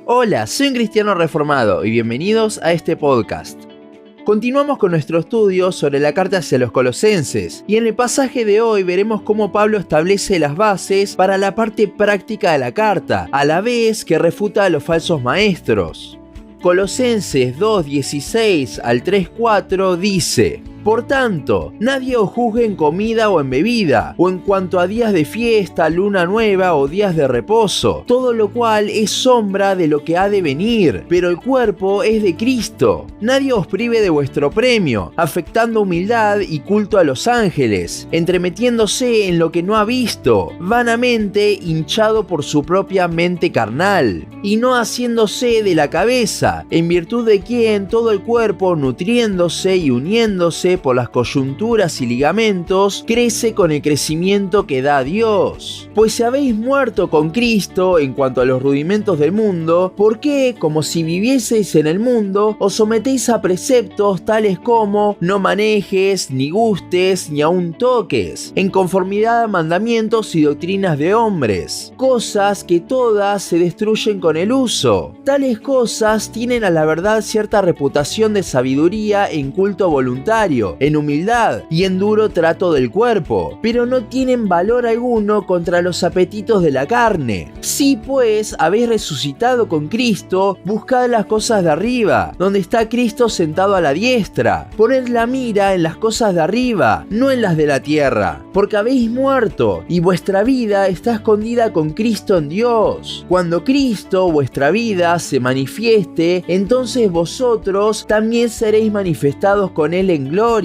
Hola, soy un cristiano reformado y bienvenidos a este podcast. Continuamos con nuestro estudio sobre la carta hacia los colosenses y en el pasaje de hoy veremos cómo Pablo establece las bases para la parte práctica de la carta, a la vez que refuta a los falsos maestros. Colosenses 2:16 al 3:4 dice: Por tanto, nadie os juzgue en comida o en bebida, o en cuanto a días de fiesta, luna nueva o días de reposo, todo lo cual es sombra de lo que ha de venir, pero el cuerpo es de Cristo. Nadie os prive de vuestro premio, afectando humildad y culto a los ángeles, entremetiéndose en lo que no ha visto, vanamente hinchado por su propia mente carnal, y no haciéndose de la cabeza, en virtud de quien todo el cuerpo, nutriéndose y uniéndose por las coyunturas y ligamentos, crece con el crecimiento que da Dios. Pues si habéis muerto con Cristo en cuanto a los rudimentos del mundo, ¿por qué, como si vivieseis en el mundo, os sometéis a preceptos tales como no manejes, ni gustes, ni aun toques, en conformidad a mandamientos y doctrinas de hombres? Cosas que todas se destruyen con el uso. Tales cosas tienen a la verdad cierta reputación de sabiduría en culto voluntario, en humildad y en duro trato del cuerpo, pero no tienen valor alguno contra los apetitos de la carne. Si pues habéis resucitado con Cristo, buscad las cosas de arriba, donde está Cristo sentado a la diestra. Poned la mira en las cosas de arriba, no en las de la tierra, porque habéis muerto, y vuestra vida está escondida con Cristo en Dios. Cuando Cristo, vuestra vida, se manifieste, entonces vosotros también seréis manifestados con Él en gloria.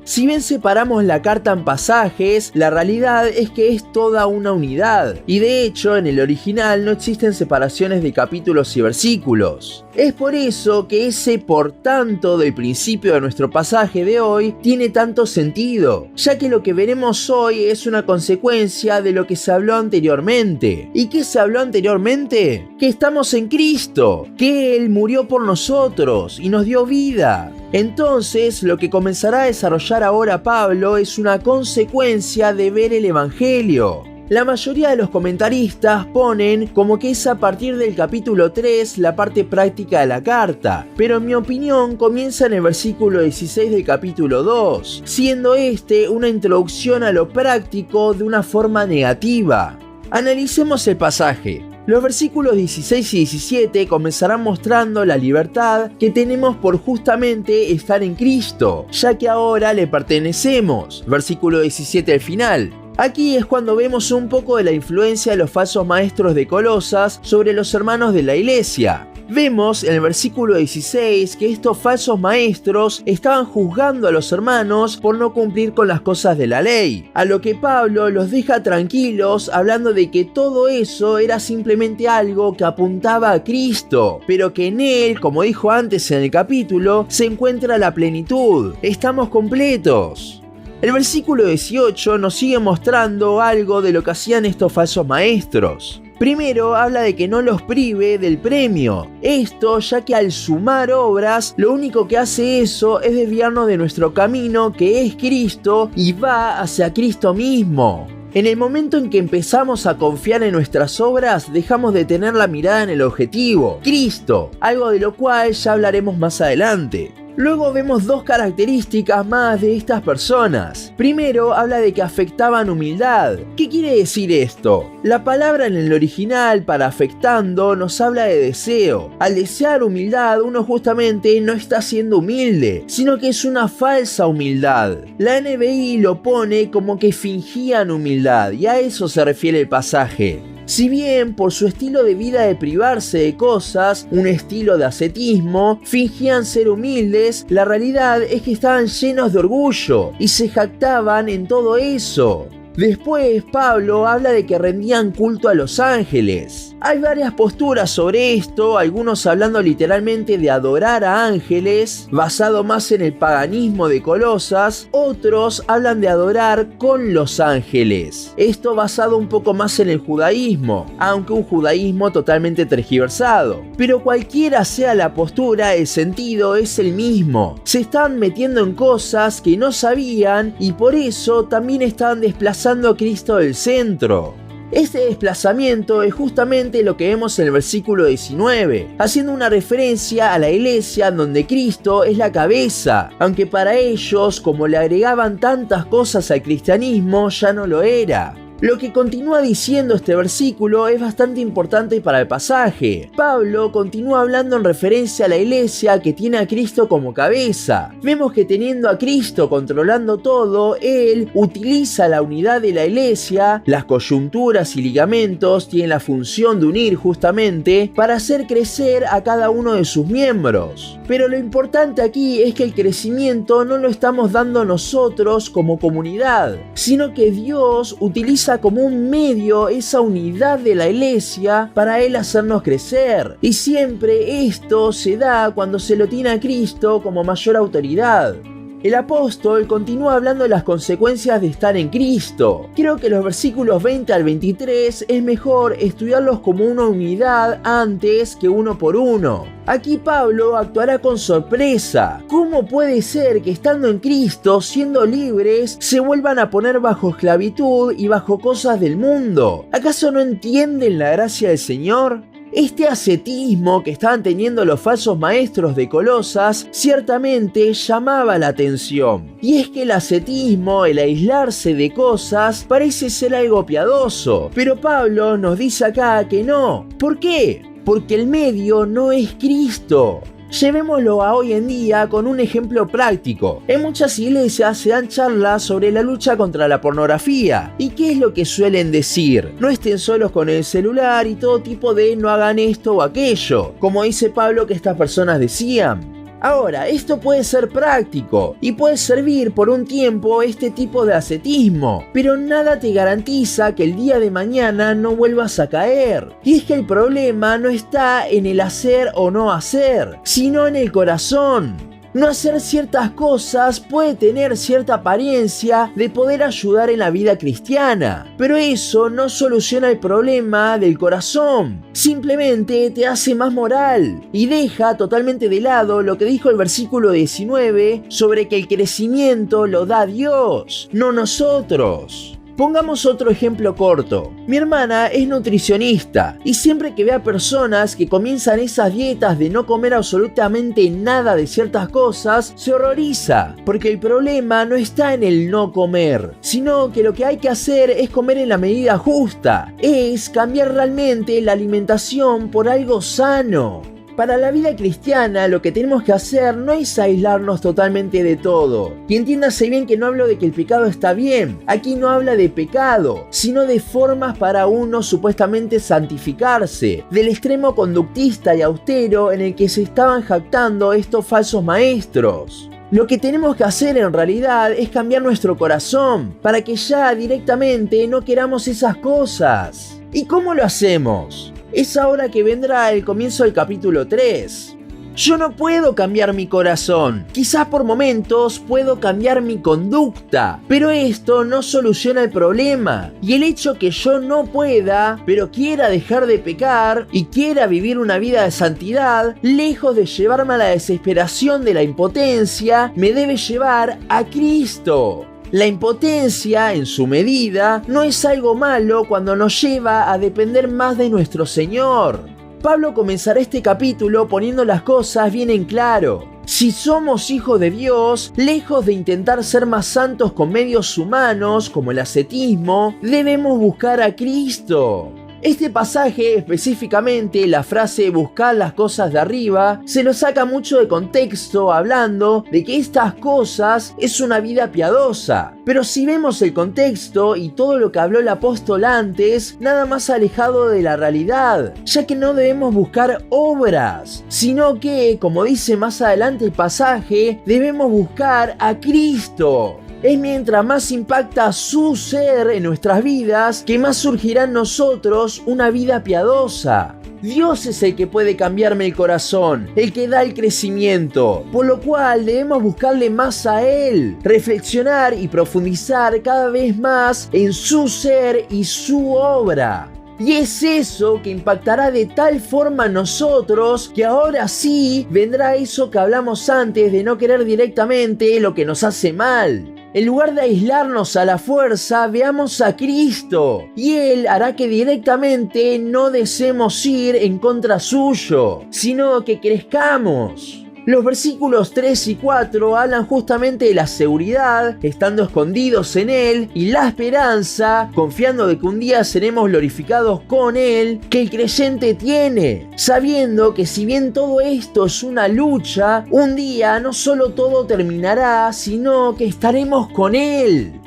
Si bien separamos la carta en pasajes, la realidad es que es toda una unidad, y de hecho en el original no existen separaciones de capítulos y versículos. Es por eso que ese por tanto del principio de nuestro pasaje de hoy tiene tanto sentido, ya que lo que veremos hoy es una consecuencia de lo que se habló anteriormente. ¿Y qué se habló anteriormente? Que estamos en Cristo, que Él murió por nosotros y nos dio vida. Entonces, lo que comenzará a desarrollar ahora Pablo es una consecuencia de ver el Evangelio. La mayoría de los comentaristas ponen como que es a partir del capítulo 3 la parte práctica de la carta, pero en mi opinión comienza en el versículo 16 del capítulo 2, siendo este una introducción a lo práctico de una forma negativa. Analicemos el pasaje. Los versículos 16 y 17 comenzarán mostrando la libertad que tenemos por justamente estar en Cristo, ya que ahora le pertenecemos. Versículo 17 al final. Aquí es cuando vemos un poco de la influencia de los falsos maestros de Colosas sobre los hermanos de la iglesia. Vemos en el versículo 16 que estos falsos maestros estaban juzgando a los hermanos por no cumplir con las cosas de la ley, a lo que Pablo los deja tranquilos hablando de que todo eso era simplemente algo que apuntaba a Cristo, pero que en Él, como dijo antes en el capítulo, se encuentra la plenitud, estamos completos. El versículo 18 nos sigue mostrando algo de lo que hacían estos falsos maestros. Primero habla de que no los prive del premio. Esto ya que al sumar obras, lo único que hace eso es desviarnos de nuestro camino que es Cristo y va hacia Cristo mismo. En el momento en que empezamos a confiar en nuestras obras, dejamos de tener la mirada en el objetivo, Cristo, algo de lo cual ya hablaremos más adelante. Luego vemos dos características más de estas personas. Primero, habla de que afectaban humildad. ¿Qué quiere decir esto? La palabra en el original para afectando nos habla de deseo. Al desear humildad, uno justamente no está siendo humilde, sino que es una falsa humildad. La NBI lo pone como que fingían humildad, y a eso se refiere el pasaje. Si bien por su estilo de vida de privarse de cosas, un estilo de ascetismo, fingían ser humildes, la realidad es que estaban llenos de orgullo y se jactaban en todo eso. Después, Pablo habla de que rendían culto a los ángeles. Hay varias posturas sobre esto, algunos hablando literalmente de adorar a ángeles, basado más en el paganismo de Colosas, otros hablan de adorar con los ángeles. Esto basado un poco más en el judaísmo, aunque un judaísmo totalmente tergiversado. Pero cualquiera sea la postura, el sentido es el mismo. Se estaban metiendo en cosas que no sabían y por eso también estaban desplazando a Cristo del centro. Este desplazamiento es justamente lo que vemos en el versículo 19, haciendo una referencia a la iglesia donde Cristo es la cabeza, aunque para ellos, como le agregaban tantas cosas al cristianismo, ya no lo era. Lo que continúa diciendo este versículo es bastante importante para el pasaje. Pablo continúa hablando en referencia a la iglesia que tiene a Cristo como cabeza. Vemos que teniendo a Cristo controlando todo, él utiliza la unidad de la iglesia, las coyunturas y ligamentos tienen la función de unir justamente para hacer crecer a cada uno de sus miembros. Pero lo importante aquí es que el crecimiento no lo estamos dando nosotros como comunidad, sino que Dios utiliza como un medio esa unidad de la iglesia para él hacernos crecer. Y siempre esto se da cuando se lo tiene a Cristo como mayor autoridad. El apóstol continúa hablando de las consecuencias de estar en Cristo. Creo que los versículos 20 al 23 es mejor estudiarlos como una unidad antes que uno por uno. Aquí Pablo actuará con sorpresa. ¿Cómo puede ser que estando en Cristo, siendo libres, se vuelvan a poner bajo esclavitud y bajo cosas del mundo? ¿Acaso no entienden la gracia del Señor? Este ascetismo que estaban teniendo los falsos maestros de Colosas ciertamente llamaba la atención. Y es que el ascetismo, el aislarse de cosas, parece ser algo piadoso. Pero Pablo nos dice acá que no. ¿Por qué? Porque el medio no es Cristo. Llevémoslo a hoy en día con un ejemplo práctico. En muchas iglesias se dan charlas sobre la lucha contra la pornografía. ¿Y qué es lo que suelen decir? No estén solos con el celular y todo tipo de no hagan esto o aquello, como dice Pablo que estas personas decían. Ahora, esto puede ser práctico y puede servir por un tiempo este tipo de ascetismo, pero nada te garantiza que el día de mañana no vuelvas a caer. Y es que el problema no está en el hacer o no hacer, sino en el corazón. No hacer ciertas cosas puede tener cierta apariencia de poder ayudar en la vida cristiana, pero eso no soluciona el problema del corazón. Simplemente te hace más moral y deja totalmente de lado lo que dijo el versículo 19 sobre que el crecimiento lo da Dios, no nosotros. Pongamos otro ejemplo corto. Mi hermana es nutricionista y siempre que ve a personas que comienzan esas dietas de no comer absolutamente nada de ciertas cosas, se horroriza, porque el problema no está en el no comer, sino que lo que hay que hacer es comer en la medida justa, es cambiar realmente la alimentación por algo sano. Para la vida cristiana lo que tenemos que hacer no es aislarnos totalmente de todo. Y entiéndase bien que no hablo de que el pecado está bien. Aquí no habla de pecado, sino de formas para uno supuestamente santificarse. Del extremo conductista y austero en el que se estaban jactando estos falsos maestros. Lo que tenemos que hacer en realidad es cambiar nuestro corazón para que ya directamente no queramos esas cosas. ¿Y cómo lo hacemos? Es ahora que vendrá el comienzo del capítulo 3. Yo no puedo cambiar mi corazón. Quizás por momentos puedo cambiar mi conducta, pero esto no soluciona el problema. Y el hecho que yo no pueda, pero quiera dejar de pecar y quiera vivir una vida de santidad, lejos de llevarme a la desesperación de la impotencia, me debe llevar a Cristo. La impotencia, en su medida, no es algo malo cuando nos lleva a depender más de nuestro Señor. Pablo comenzará este capítulo poniendo las cosas bien en claro. Si somos hijos de Dios, lejos de intentar ser más santos con medios humanos, como el ascetismo, debemos buscar a Cristo. Este pasaje, específicamente la frase buscar las cosas de arriba, se lo saca mucho de contexto hablando de que estas cosas es una vida piadosa. Pero si vemos el contexto y todo lo que habló el apóstol antes, nada más alejado de la realidad, ya que no debemos buscar obras, sino que, como dice más adelante el pasaje, debemos buscar a Cristo. Es mientras más impacta su ser en nuestras vidas que más surgirá en nosotros una vida piadosa. Dios es el que puede cambiarme el corazón, el que da el crecimiento, por lo cual debemos buscarle más a Él, reflexionar y profundizar cada vez más en su ser y su obra. Y es eso que impactará de tal forma en nosotros que ahora sí vendrá eso que hablamos antes de no querer directamente lo que nos hace mal. En lugar de aislarnos a la fuerza, veamos a Cristo, y Él hará que directamente no deseemos ir en contra suyo, sino que crezcamos. Los versículos 3 y 4 hablan justamente de la seguridad, estando escondidos en Él, y la esperanza, confiando de que un día seremos glorificados con Él, que el creyente tiene, sabiendo que si bien todo esto es una lucha, un día no solo todo terminará, sino que estaremos con Él.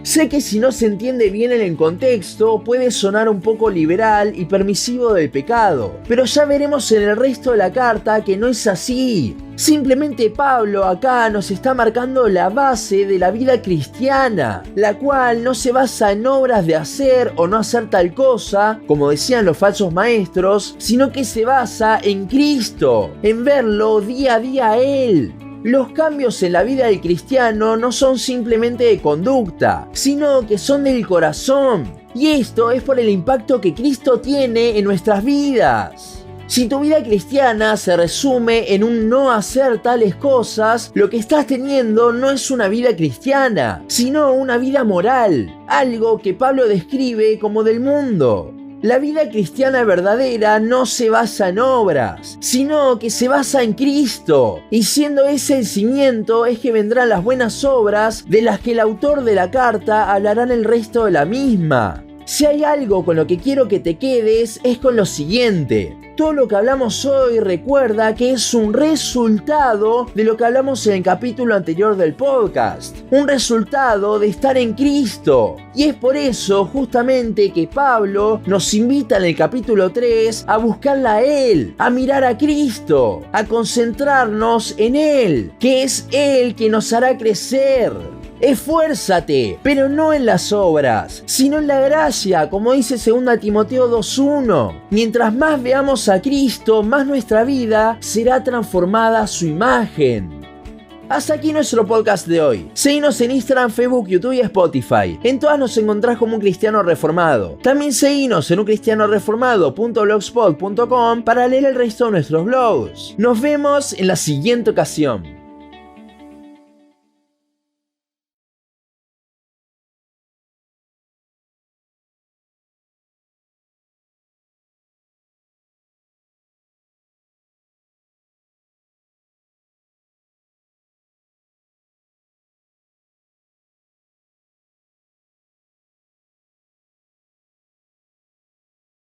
Sé que si no se entiende bien en el contexto, puede sonar un poco liberal y permisivo del pecado, pero ya veremos en el resto de la carta que no es así. Simplemente Pablo acá nos está marcando la base de la vida cristiana, la cual no se basa en obras de hacer o no hacer tal cosa, como decían los falsos maestros, sino que se basa en Cristo, en verlo día a día a Él. Los cambios en la vida del cristiano no son simplemente de conducta, sino que son del corazón. Y esto es por el impacto que Cristo tiene en nuestras vidas. Si tu vida cristiana se resume en un no hacer tales cosas, lo que estás teniendo no es una vida cristiana, sino una vida moral, algo que Pablo describe como del mundo. La vida cristiana verdadera no se basa en obras, sino que se basa en Cristo. Y siendo ese el cimiento es que vendrán las buenas obras de las que el autor de la carta hablará en el resto de la misma. Si hay algo con lo que quiero que te quedes es con lo siguiente. Todo lo que hablamos hoy recuerda que es un resultado de lo que hablamos en el capítulo anterior del podcast. Un resultado de estar en Cristo. Y es por eso justamente que Pablo nos invita en el capítulo 3 a buscarla a Él, a mirar a Cristo, a concentrarnos en Él, que es Él que nos hará crecer. Esfuérzate, pero no en las obras, sino en la gracia, como dice 2 Timoteo 2:1. Mientras más veamos a Cristo, más nuestra vida será transformada a su imagen. Hasta aquí nuestro podcast de hoy. Seguinos en Instagram, Facebook, YouTube y Spotify. En todas nos encontrás como Un Cristiano Reformado. También seguinos en uncristianoreformado.blogspot.com para leer el resto de nuestros blogs. Nos vemos en la siguiente ocasión.